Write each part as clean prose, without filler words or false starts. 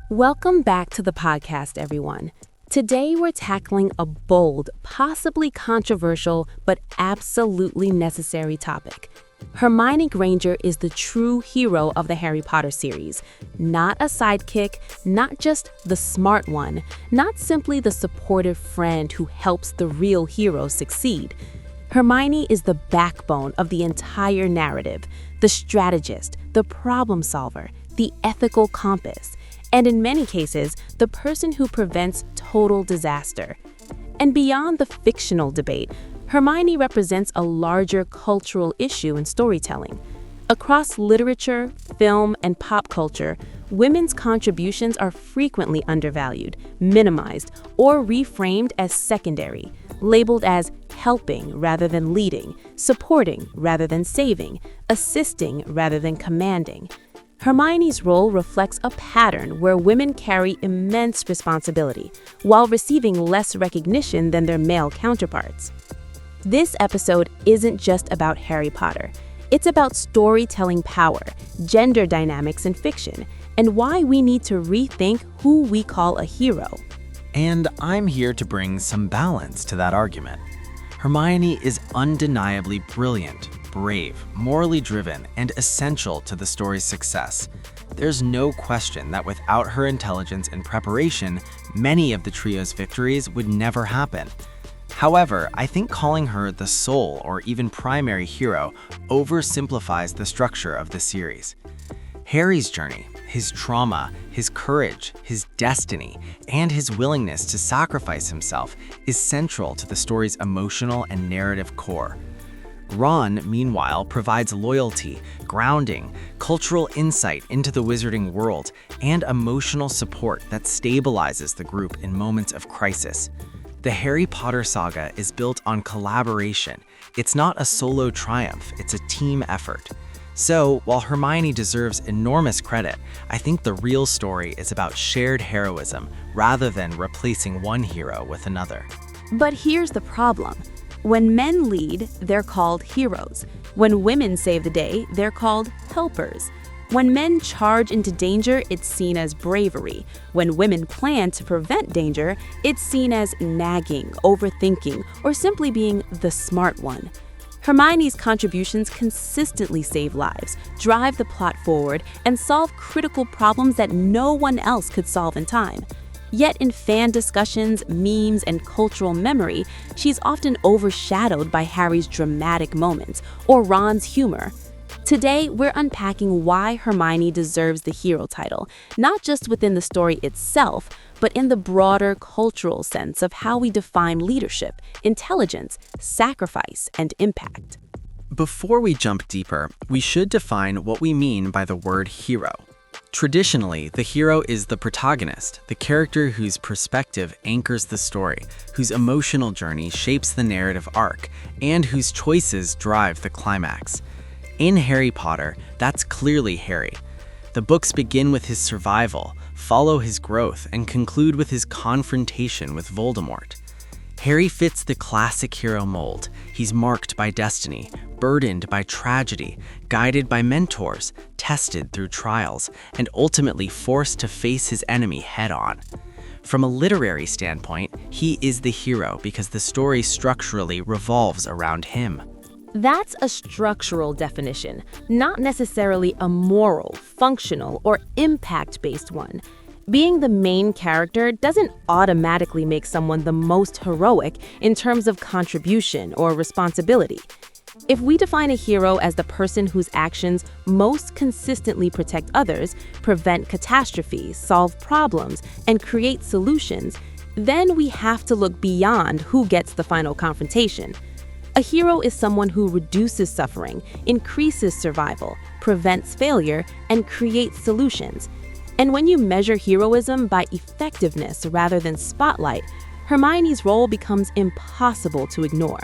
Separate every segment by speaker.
Speaker 1: Welcome back to the podcast, everyone. Today we're tackling a bold, possibly controversial, but absolutely necessary topic. Hermione Granger is the true hero of the Harry Potter series. Not a sidekick, not just the smart one, not simply the supportive friend who helps the real hero succeed. Hermione is the backbone of the entire narrative, the strategist, the problem solver, the ethical compass, and in many cases, the person who prevents total disaster. And beyond the fictional debate, Hermione represents a larger cultural issue in storytelling. Across literature, film, and pop culture, women's contributions are frequently undervalued, minimized, or reframed as secondary, labeled as helping rather than leading, supporting rather than saving, assisting rather than commanding. Hermione's role reflects a pattern where women carry immense responsibility while receiving less recognition than their male counterparts. This episode isn't just about Harry Potter. It's about storytelling power, gender dynamics in fiction, and why we need to rethink who we call a hero.
Speaker 2: And I'm here to bring some balance to that argument. Hermione is undeniably brilliant, brave, morally driven, and essential to the story's success. There's no question that without her intelligence and preparation, many of the trio's victories would never happen. However, I think calling her the sole or even primary hero oversimplifies the structure of the series. Harry's journey, his trauma, his courage, his destiny, and his willingness to sacrifice himself is central to the story's emotional and narrative core. Ron, meanwhile, provides loyalty, grounding, cultural insight into the wizarding world, and emotional support that stabilizes the group in moments of crisis. The Harry Potter saga is built on collaboration. It's not a solo triumph, it's a team effort. So, while Hermione deserves enormous credit, I think the real story is about shared heroism rather than replacing one hero with another.
Speaker 1: But here's the problem. When men lead, they're called heroes. When women save the day, they're called helpers. When men charge into danger, it's seen as bravery. When women plan to prevent danger, it's seen as nagging, overthinking, or simply being the smart one. Hermione's contributions consistently save lives, drive the plot forward, and solve critical problems that no one else could solve in time. Yet in fan discussions, memes, and cultural memory, she's often overshadowed by Harry's dramatic moments or Ron's humor. Today, we're unpacking why Hermione deserves the hero title, not just within the story itself, but in the broader cultural sense of how we define leadership, intelligence, sacrifice, and impact.
Speaker 2: Before we jump deeper, we should define what we mean by the word hero. Traditionally, the hero is the protagonist, the character whose perspective anchors the story, whose emotional journey shapes the narrative arc, and whose choices drive the climax. In Harry Potter, that's clearly Harry. The books begin with his survival, follow his growth, and conclude with his confrontation with Voldemort. Harry fits the classic hero mold. He's marked by destiny, burdened by tragedy, guided by mentors, tested through trials, and ultimately forced to face his enemy head-on. From a literary standpoint, he is the hero because the story structurally revolves around him.
Speaker 1: That's a structural definition, not necessarily a moral, functional, or impact-based one. Being the main character doesn't automatically make someone the most heroic in terms of contribution or responsibility. If we define a hero as the person whose actions most consistently protect others, prevent catastrophes, solve problems, and create solutions, then we have to look beyond who gets the final confrontation. A hero is someone who reduces suffering, increases survival, prevents failure, and creates solutions. And when you measure heroism by effectiveness rather than spotlight, Hermione's role becomes impossible to ignore.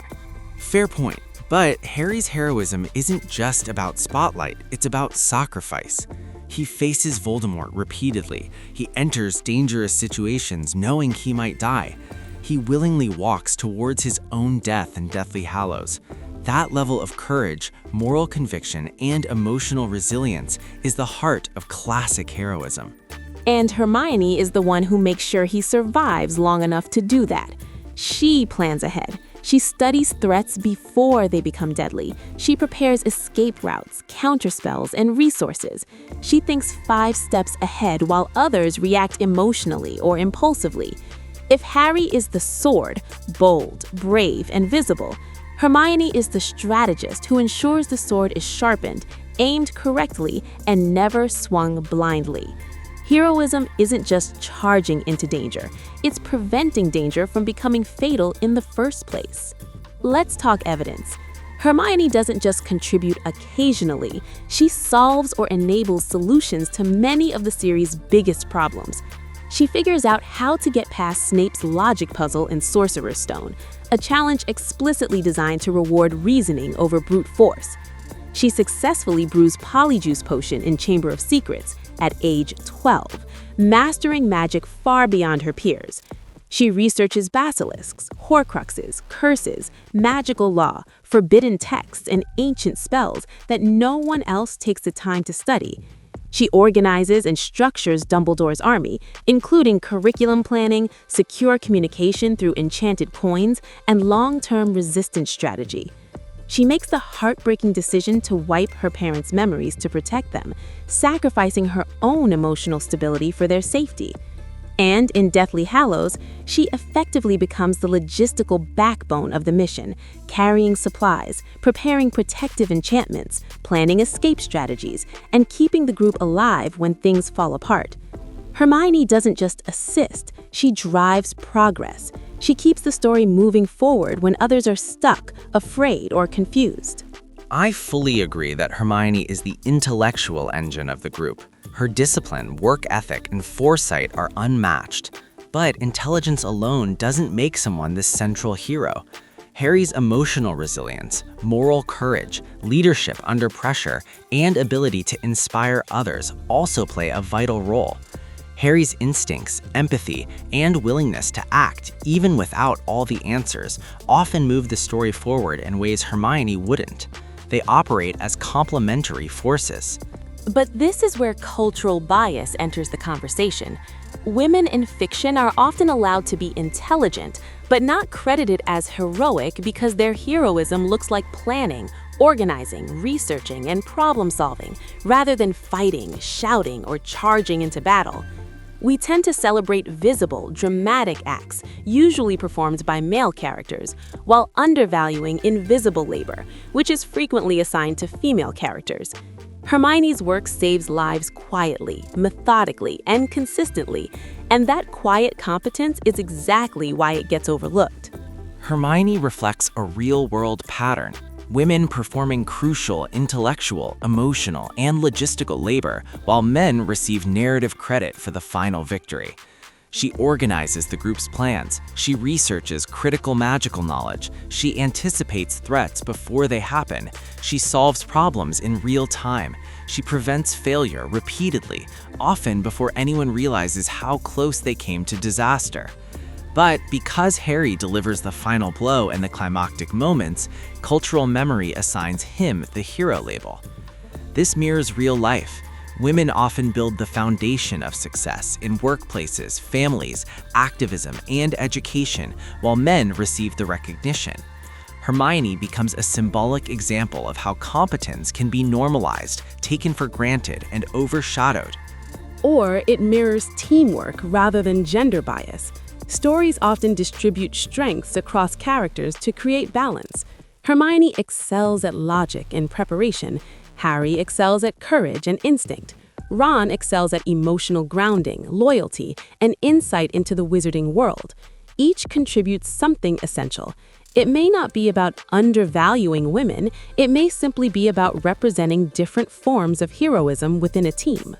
Speaker 2: Fair point, but Harry's heroism isn't just about spotlight, it's about sacrifice. He faces Voldemort repeatedly. He enters dangerous situations knowing he might die. He willingly walks towards his own death in Deathly Hallows. That level of courage, moral conviction, and emotional resilience is the heart of classic heroism.
Speaker 1: And Hermione is the one who makes sure he survives long enough to do that. She plans ahead. She studies threats before they become deadly. She prepares escape routes, counterspells, and resources. She thinks 5 steps ahead while others react emotionally or impulsively. If Harry is the sword, bold, brave, and visible, Hermione is the strategist who ensures the sword is sharpened, aimed correctly, and never swung blindly. Heroism isn't just charging into danger, it's preventing danger from becoming fatal in the first place. Let's talk evidence. Hermione doesn't just contribute occasionally, she solves or enables solutions to many of the series' biggest problems. She figures out how to get past Snape's logic puzzle in Sorcerer's Stone, a challenge explicitly designed to reward reasoning over brute force. She successfully brews Polyjuice Potion in Chamber of Secrets at age 12, mastering magic far beyond her peers. She researches basilisks, horcruxes, curses, magical law, forbidden texts, and ancient spells that no one else takes the time to study. She organizes and structures Dumbledore's army, including curriculum planning, secure communication through enchanted coins, and long-term resistance strategy. She makes the heartbreaking decision to wipe her parents' memories to protect them, sacrificing her own emotional stability for their safety. And in Deathly Hallows, she effectively becomes the logistical backbone of the mission, carrying supplies, preparing protective enchantments, planning escape strategies, and keeping the group alive when things fall apart. Hermione doesn't just assist, she drives progress. She keeps the story moving forward when others are stuck, afraid, or confused.
Speaker 2: I fully agree that Hermione is the intellectual engine of the group. Her discipline, work ethic, and foresight are unmatched. But intelligence alone doesn't make someone the central hero. Harry's emotional resilience, moral courage, leadership under pressure, and ability to inspire others also play a vital role. Harry's instincts, empathy, and willingness to act, even without all the answers, often move the story forward in ways Hermione wouldn't. They operate as complementary forces.
Speaker 1: But this is where cultural bias enters the conversation. Women in fiction are often allowed to be intelligent, but not credited as heroic because their heroism looks like planning, organizing, researching, and problem-solving, rather than fighting, shouting, or charging into battle. We tend to celebrate visible, dramatic acts, usually performed by male characters, while undervaluing invisible labor, which is frequently assigned to female characters. Hermione's work saves lives quietly, methodically, and consistently, and that quiet competence is exactly why it gets overlooked.
Speaker 2: Hermione reflects a real-world pattern. Women performing crucial intellectual, emotional, and logistical labor, while men receive narrative credit for the final victory. She organizes the group's plans, she researches critical magical knowledge, she anticipates threats before they happen, she solves problems in real time, she prevents failure repeatedly, often before anyone realizes how close they came to disaster. But because Harry delivers the final blow in the climactic moments, cultural memory assigns him the hero label. This mirrors real life. Women often build the foundation of success in workplaces, families, activism, and education, while men receive the recognition. Hermione becomes a symbolic example of how competence can be normalized, taken for granted, and overshadowed.
Speaker 1: Or it mirrors teamwork rather than gender bias. Stories often distribute strengths across characters to create balance. Hermione excels at logic and preparation. Harry excels at courage and instinct. Ron excels at emotional grounding, loyalty, and insight into the wizarding world. Each contributes something essential. It may not be about undervaluing women, it may simply be about representing different forms of heroism within a team.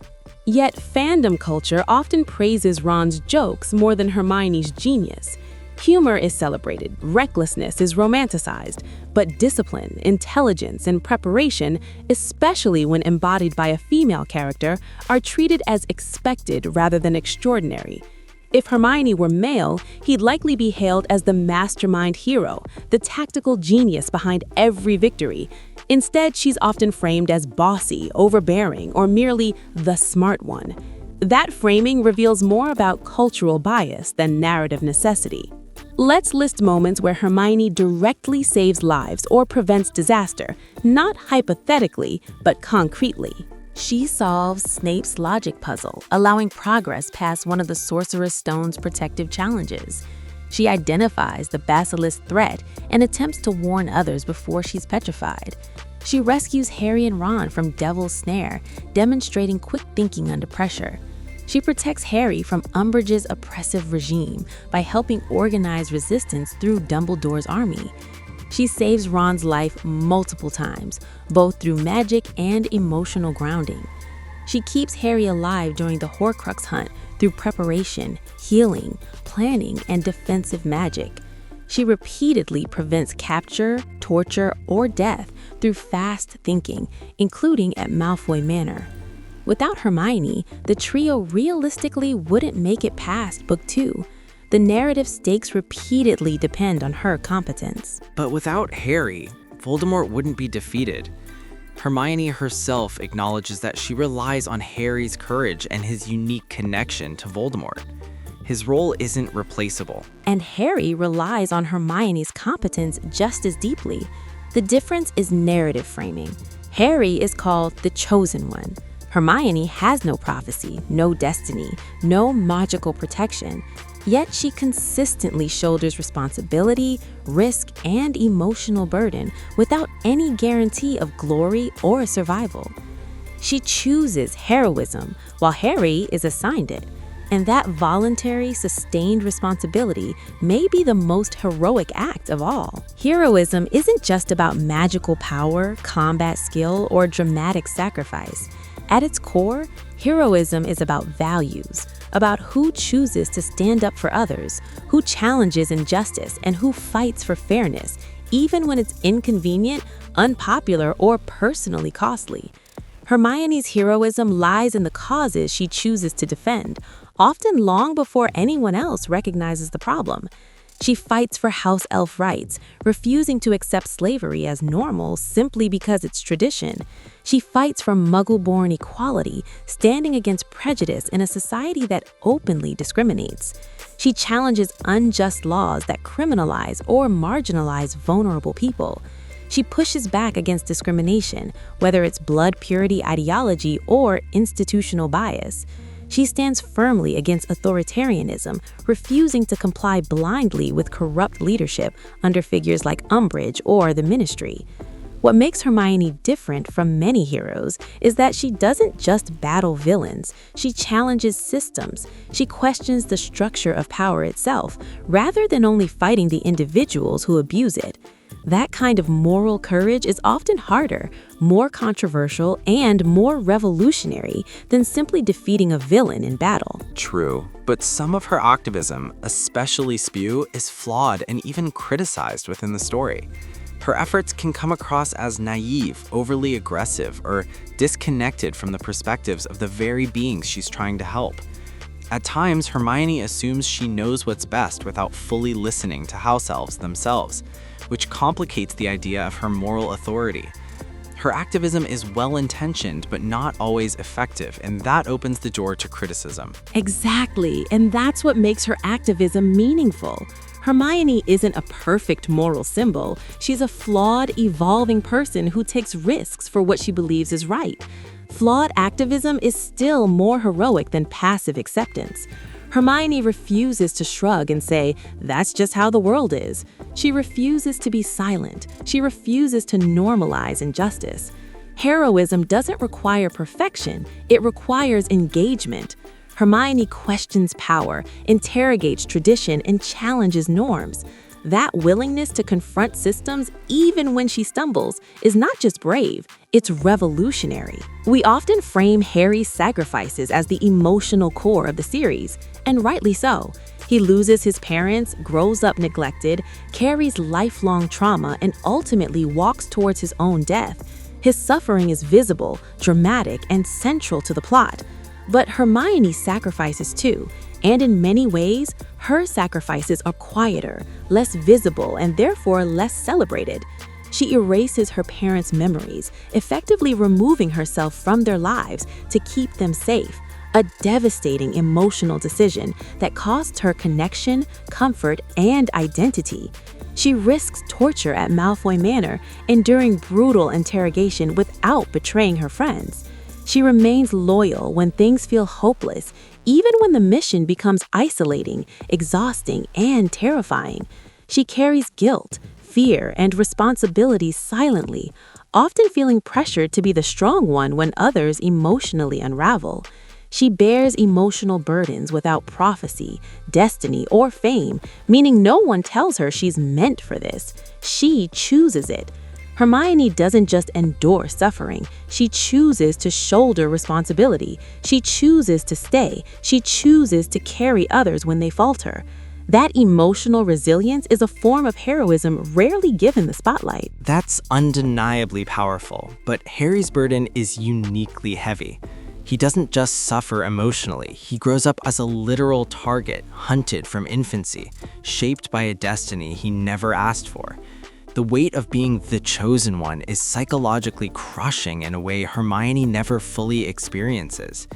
Speaker 1: Yet fandom culture often praises Ron's jokes more than Hermione's genius. Humor is celebrated, recklessness is romanticized, but discipline, intelligence, and preparation, especially when embodied by a female character, are treated as expected rather than extraordinary. If Hermione were male, he'd likely be hailed as the mastermind hero, the tactical genius behind every victory. Instead, she's often framed as bossy, overbearing, or merely the smart one. That framing reveals more about cultural bias than narrative necessity. Let's list moments where Hermione directly saves lives or prevents disaster, not hypothetically, but concretely. She solves Snape's logic puzzle, allowing progress past one of the Sorcerer's Stone's protective challenges. She identifies the basilisk threat and attempts to warn others before she's petrified. She rescues Harry and Ron from Devil's Snare, demonstrating quick thinking under pressure. She protects Harry from Umbridge's oppressive regime by helping organize resistance through Dumbledore's army. She saves Ron's life multiple times, both through magic and emotional grounding. She keeps Harry alive during the Horcrux hunt through preparation, healing, planning, and defensive magic. She repeatedly prevents capture, torture, or death through fast thinking, including at Malfoy Manor. Without Hermione, the trio realistically wouldn't make it past Book 2. The narrative stakes repeatedly depend on her competence.
Speaker 2: But without Harry, Voldemort wouldn't be defeated. Hermione herself acknowledges that she relies on Harry's courage and his unique connection to Voldemort. His role isn't replaceable.
Speaker 1: And Harry relies on Hermione's competence just as deeply. The difference is narrative framing. Harry is called the Chosen One. Hermione has no prophecy, no destiny, no magical protection. Yet she consistently shoulders responsibility, risk, and emotional burden without any guarantee of glory or survival. She chooses heroism, while Harry is assigned it. And that voluntary, sustained responsibility may be the most heroic act of all. Heroism isn't just about magical power, combat skill, or dramatic sacrifice. At its core, heroism is about values, about who chooses to stand up for others, who challenges injustice, and who fights for fairness, even when it's inconvenient, unpopular, or personally costly. Hermione's heroism lies in the causes she chooses to defend, often long before anyone else recognizes the problem. She fights for house elf rights, refusing to accept slavery as normal simply because it's tradition. She fights for Muggle-born equality, standing against prejudice in a society that openly discriminates. She challenges unjust laws that criminalize or marginalize vulnerable people. She pushes back against discrimination, whether it's blood purity ideology or institutional bias. She stands firmly against authoritarianism, refusing to comply blindly with corrupt leadership under figures like Umbridge or the Ministry. What makes Hermione different from many heroes is that she doesn't just battle villains, she challenges systems. She questions the structure of power itself, rather than only fighting the individuals who abuse it. That kind of moral courage is often harder, more controversial, and more revolutionary than simply defeating a villain in battle.
Speaker 2: True, but some of her activism, especially Spew, is flawed and even criticized within the story. Her efforts can come across as naive, overly aggressive, or disconnected from the perspectives of the very beings she's trying to help. At times, Hermione assumes she knows what's best without fully listening to house elves themselves, which complicates the idea of her moral authority. Her activism is well-intentioned but not always effective, and that opens the door to criticism.
Speaker 1: Exactly, and that's what makes her activism meaningful. Hermione isn't a perfect moral symbol. She's a flawed, evolving person who takes risks for what she believes is right. Flawed activism is still more heroic than passive acceptance. Hermione refuses to shrug and say, "That's just how the world is." She refuses to be silent. She refuses to normalize injustice. Heroism doesn't require perfection, it requires engagement. Hermione questions power, interrogates tradition, and challenges norms. That willingness to confront systems, even when she stumbles, is not just brave, it's revolutionary. We often frame Harry's sacrifices as the emotional core of the series, and rightly so. He loses his parents, grows up neglected, carries lifelong trauma, and ultimately walks towards his own death. His suffering is visible, dramatic, and central to the plot. But Hermione sacrifices too, and in many ways, her sacrifices are quieter, less visible, and therefore less celebrated. She erases her parents' memories, effectively removing herself from their lives to keep them safe, a devastating emotional decision that costs her connection, comfort, and identity. She risks torture at Malfoy Manor, enduring brutal interrogation without betraying her friends. She remains loyal when things feel hopeless, even when the mission becomes isolating, exhausting, and terrifying. She carries guilt, fear, and responsibility silently, often feeling pressured to be the strong one when others emotionally unravel. She bears emotional burdens without prophecy, destiny, or fame, meaning no one tells her she's meant for this. She chooses it. Hermione doesn't just endure suffering. She chooses to shoulder responsibility. She chooses to stay. She chooses to carry others when they falter. That emotional resilience is a form of heroism rarely given the spotlight.
Speaker 2: That's undeniably powerful, but Harry's burden is uniquely heavy. He doesn't just suffer emotionally, he grows up as a literal target, hunted from infancy, shaped by a destiny he never asked for. The weight of being the chosen one is psychologically crushing in a way Hermione never fully experiences.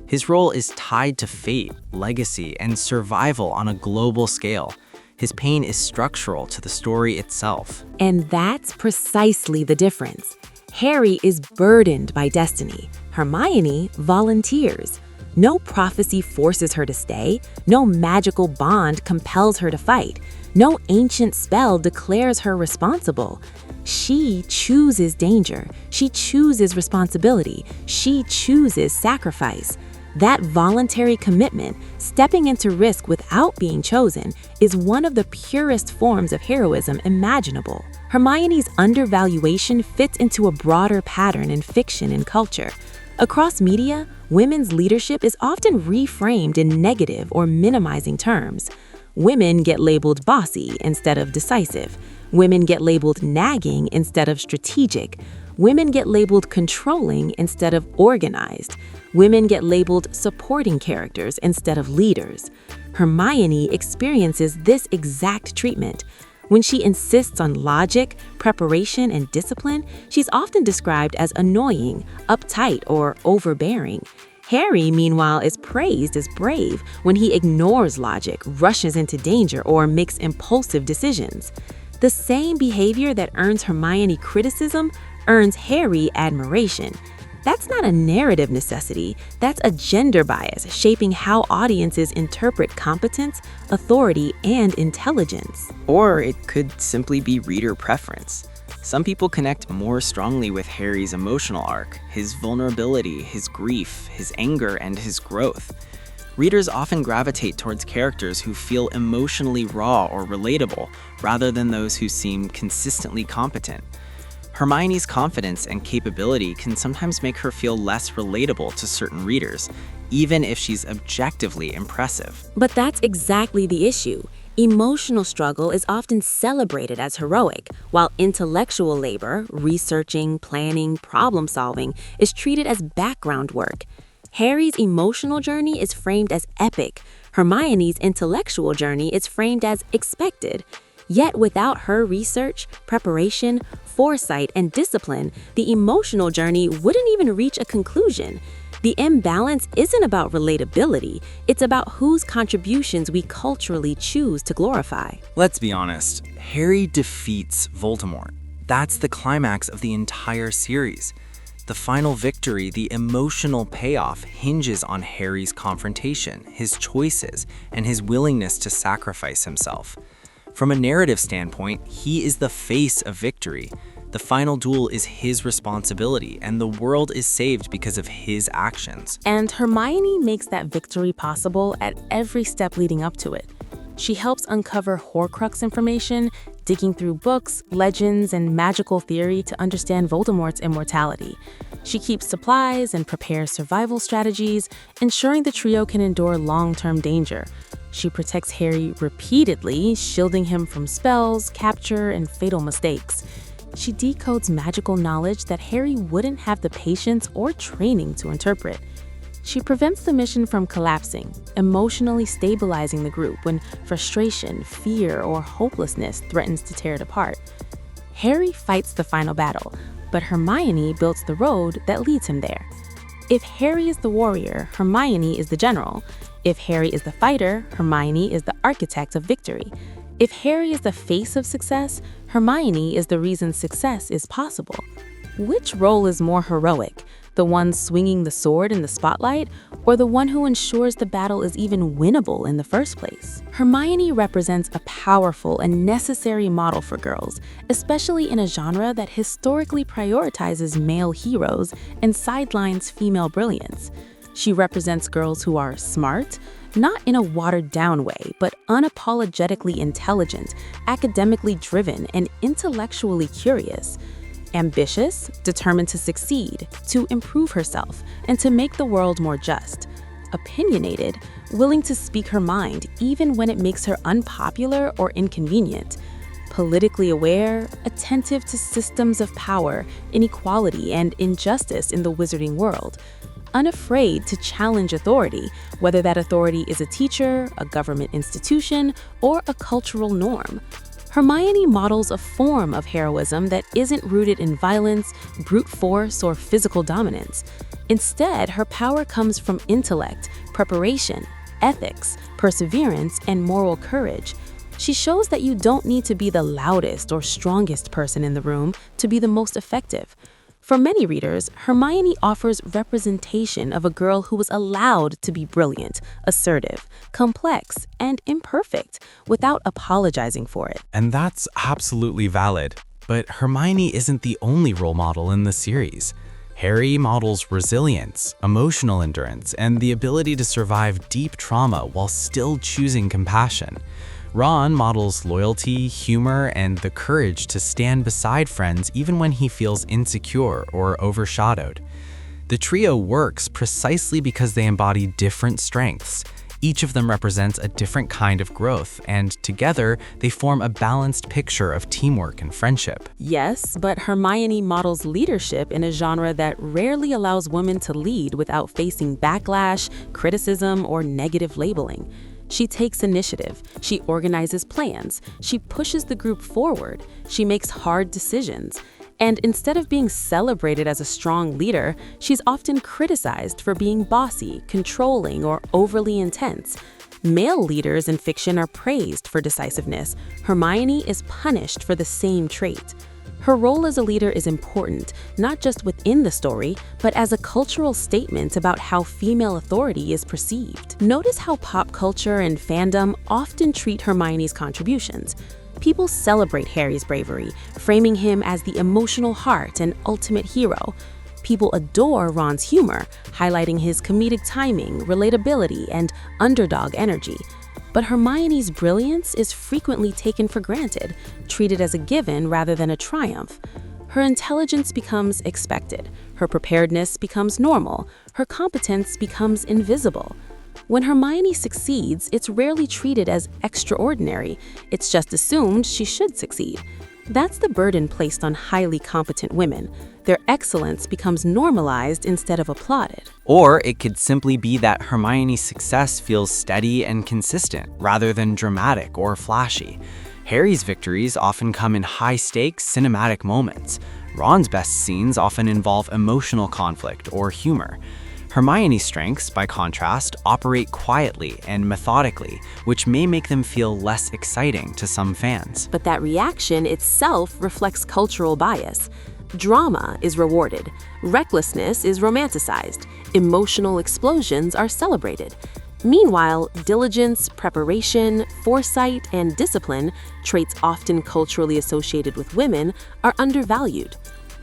Speaker 2: His role is tied to fate, legacy, and survival on a global scale. His pain is structural to the story itself.
Speaker 1: And that's precisely the difference. Harry is burdened by destiny. Hermione volunteers. No prophecy forces her to stay. No magical bond compels her to fight. No ancient spell declares her responsible. She chooses danger. She chooses responsibility. She chooses sacrifice. That voluntary commitment, stepping into risk without being chosen, is one of the purest forms of heroism imaginable. Hermione's undervaluation fits into a broader pattern in fiction and culture. Across media, women's leadership is often reframed in negative or minimizing terms. Women get labeled bossy instead of decisive. Women get labeled nagging instead of strategic. Women get labeled controlling instead of organized. Women get labeled supporting characters instead of leaders. Hermione experiences this exact treatment. When she insists on logic, preparation, and discipline, she's often described as annoying, uptight, or overbearing. Harry, meanwhile, is praised as brave when he ignores logic, rushes into danger, or makes impulsive decisions. The same behavior that earns Hermione criticism earns Harry admiration. That's not a narrative necessity, that's a gender bias shaping how audiences interpret competence, authority, and intelligence.
Speaker 3: Or it could simply be reader preference. Some people connect more strongly with Harry's emotional arc, his vulnerability, his grief, his anger, and his growth. Readers often gravitate towards characters who feel emotionally raw or relatable, rather than those who seem consistently competent. Hermione's confidence and capability can sometimes make her feel less relatable to certain readers, even if she's objectively impressive.
Speaker 1: But that's exactly the issue. Emotional struggle is often celebrated as heroic, while intellectual labor, researching, planning, problem-solving, is treated as background work. Harry's emotional journey is framed as epic. Hermione's intellectual journey is framed as expected. Yet without her research, preparation, foresight, and discipline, the emotional journey wouldn't even reach a conclusion. The imbalance isn't about relatability, it's about whose contributions we culturally choose to glorify.
Speaker 2: Let's be honest, Harry defeats Voldemort. That's the climax of the entire series. The final victory, the emotional payoff, hinges on Harry's confrontation, his choices, and his willingness to sacrifice himself. From a narrative standpoint, he is the face of victory. The final duel is his responsibility, and the world is saved because of his actions.
Speaker 1: And Hermione makes that victory possible at every step leading up to it. She helps uncover Horcrux information, digging through books, legends, and magical theory to understand Voldemort's immortality. She keeps supplies and prepares survival strategies, ensuring the trio can endure long-term danger. She protects Harry repeatedly, shielding him from spells, capture, and fatal mistakes. She decodes magical knowledge that Harry wouldn't have the patience or training to interpret. She prevents the mission from collapsing, emotionally stabilizing the group when frustration, fear, or hopelessness threatens to tear it apart. Harry fights the final battle, but Hermione builds the road that leads him there. If Harry is the warrior, Hermione is the general. If Harry is the fighter, Hermione is the architect of victory. If Harry is the face of success, Hermione is the reason success is possible. Which role is more heroic? The one swinging the sword in the spotlight, or the one who ensures the battle is even winnable in the first place? Hermione represents a powerful and necessary model for girls, especially in a genre that historically prioritizes male heroes and sidelines female brilliance. She represents girls who are smart, not in a watered-down way, but unapologetically intelligent, academically driven, and intellectually curious. Ambitious, determined to succeed, to improve herself, and to make the world more just. Opinionated, willing to speak her mind even when it makes her unpopular or inconvenient. Politically aware, attentive to systems of power, inequality, and injustice in the wizarding world. Unafraid to challenge authority, whether that authority is a teacher, a government institution, or a cultural norm. Hermione models a form of heroism that isn't rooted in violence, brute force, or physical dominance. Instead, her power comes from intellect, preparation, ethics, perseverance, and moral courage. She shows that you don't need to be the loudest or strongest person in the room to be the most effective. For many readers, Hermione offers representation of a girl who was allowed to be brilliant, assertive, complex, and imperfect without apologizing for it.
Speaker 2: And that's absolutely valid. But Hermione isn't the only role model in the series. Harry models resilience, emotional endurance, and the ability to survive deep trauma while still choosing compassion. Ron models loyalty, humor, and the courage to stand beside friends even when he feels insecure or overshadowed. The trio works precisely because they embody different strengths. Each of them represents a different kind of growth, and together they form a balanced picture of teamwork and friendship.
Speaker 1: Yes, but Hermione models leadership in a genre that rarely allows women to lead without facing backlash, criticism, or negative labeling. She takes initiative, she organizes plans, she pushes the group forward, she makes hard decisions. And instead of being celebrated as a strong leader, she's often criticized for being bossy, controlling, or overly intense. Male leaders in fiction are praised for decisiveness. Hermione is punished for the same trait. Her role as a leader is important, not just within the story, but as a cultural statement about how female authority is perceived. Notice how pop culture and fandom often treat Hermione's contributions. People celebrate Harry's bravery, framing him as the emotional heart and ultimate hero. People adore Ron's humor, highlighting his comedic timing, relatability, and underdog energy. But Hermione's brilliance is frequently taken for granted, treated as a given rather than a triumph. Her intelligence becomes expected, her preparedness becomes normal, her competence becomes invisible. When Hermione succeeds, it's rarely treated as extraordinary. It's just assumed she should succeed. That's the burden placed on highly competent women. Their excellence becomes normalized instead of applauded.
Speaker 3: Or it could simply be that Hermione's success feels steady and consistent, rather than dramatic or flashy. Harry's victories often come in high-stakes, cinematic moments. Ron's best scenes often involve emotional conflict or humor. Hermione's strengths, by contrast, operate quietly and methodically, which may make them feel less exciting to some fans.
Speaker 1: But that reaction itself reflects cultural bias. Drama is rewarded, recklessness is romanticized, emotional explosions are celebrated. Meanwhile, diligence, preparation, foresight, and discipline, traits often culturally associated with women, are undervalued.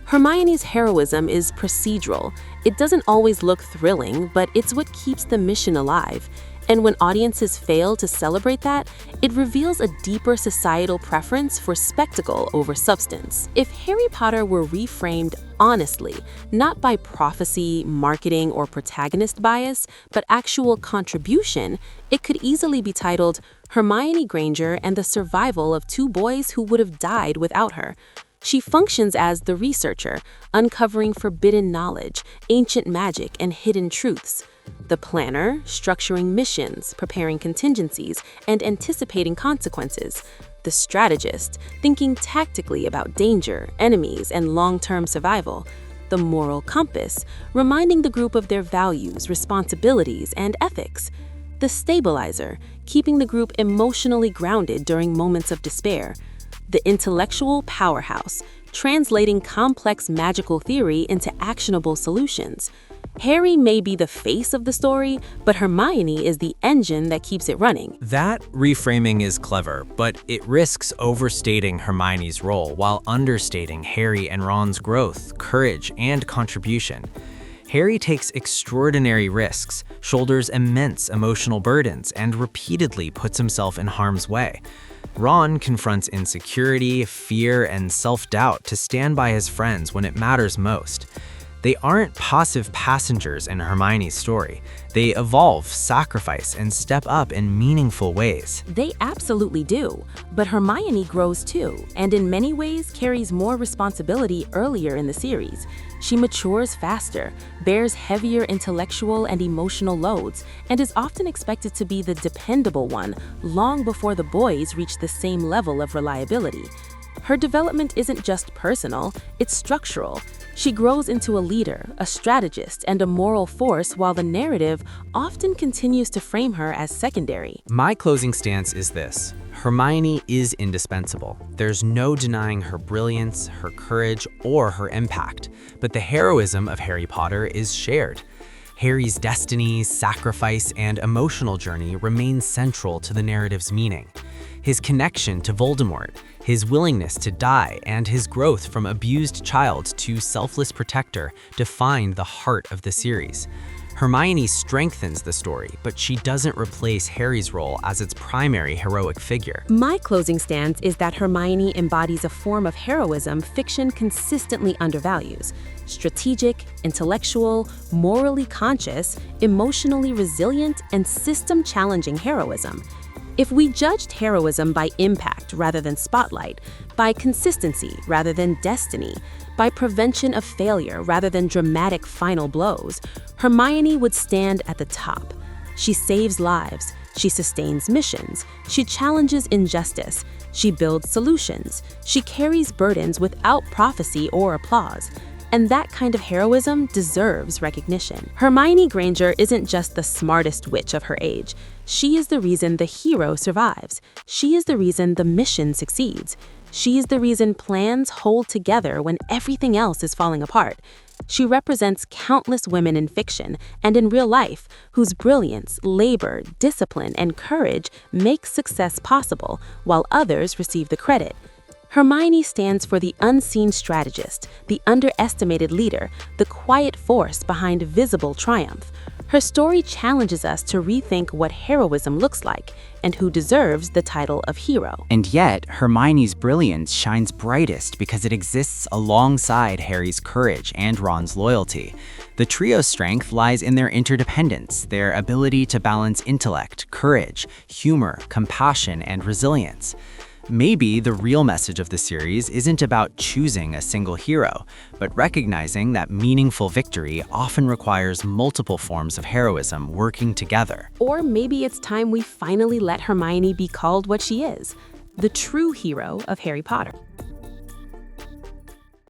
Speaker 1: Hermione's heroism is procedural. It doesn't always look thrilling, but it's what keeps the mission alive. And when audiences fail to celebrate that, it reveals a deeper societal preference for spectacle over substance. If Harry Potter were reframed honestly, not by prophecy, marketing, or protagonist bias, but actual contribution, it could easily be titled Hermione Granger and the Survival of Two Boys Who Would Have Died Without Her. She functions as the researcher, uncovering forbidden knowledge, ancient magic, and hidden truths. The planner, structuring missions, preparing contingencies, and anticipating consequences. The strategist, thinking tactically about danger, enemies, and long-term survival. the moral compass, reminding the group of their values, responsibilities, and ethics. The stabilizer, keeping the group emotionally grounded during moments of despair. The intellectual powerhouse, translating complex magical theory into actionable solutions. Harry may be the face of the story, but Hermione is the engine that keeps it running.
Speaker 4: That reframing is clever, but it risks overstating Hermione's role while understating Harry and Ron's growth, courage, and contribution. Harry takes extraordinary risks, shoulders immense emotional burdens, and repeatedly puts himself in harm's way. Ron confronts insecurity, fear, and self-doubt to stand by his friends when it matters most. They aren't passive passengers in Hermione's story. They evolve, sacrifice, and step up in meaningful ways.
Speaker 1: They absolutely do, but Hermione grows too, and in many ways carries more responsibility earlier in the series. She matures faster, bears heavier intellectual and emotional loads, and is often expected to be the dependable one long before the boys reach the same level of reliability. Her development isn't just personal, it's structural. She grows into a leader, a strategist, and a moral force while the narrative often continues to frame her as secondary.
Speaker 2: My closing stance is this: Hermione is indispensable. There's no denying her brilliance, her courage, or her impact. But the heroism of Harry Potter is shared. Harry's destiny, sacrifice, and emotional journey remain central to the narrative's meaning. His connection to Voldemort, his willingness to die, and his growth from abused child to selfless protector define the heart of the series. Hermione strengthens the story, but she doesn't replace Harry's role as its primary heroic figure.
Speaker 1: My closing stance is that Hermione embodies a form of heroism fiction consistently undervalues: strategic, intellectual, morally conscious, emotionally resilient, and system-challenging heroism. If we judged heroism by impact rather than spotlight, by consistency rather than destiny, by prevention of failure rather than dramatic final blows, Hermione would stand at the top. She saves lives, she sustains missions, she challenges injustice, she builds solutions, she carries burdens without prophecy or applause. And that kind of heroism deserves recognition. Hermione Granger isn't just the smartest witch of her age. She is the reason the hero survives. She is the reason the mission succeeds. She is the reason plans hold together when everything else is falling apart. She represents countless women in fiction and in real life whose brilliance, labor, discipline, and courage make success possible, while others receive the credit. Hermione stands for the unseen strategist, the underestimated leader, the quiet force behind visible triumph. Her story challenges us to rethink what heroism looks like and who deserves the title of hero.
Speaker 5: And yet, Hermione's brilliance shines brightest because it exists alongside Harry's courage and Ron's loyalty. The trio's strength lies in their interdependence, their ability to balance intellect, courage, humor, compassion, and resilience. Maybe the real message of the series isn't about choosing a single hero, but recognizing that meaningful victory often requires multiple forms of heroism working together.
Speaker 1: Or maybe it's time we finally let Hermione be called what she is, the true hero of Harry Potter.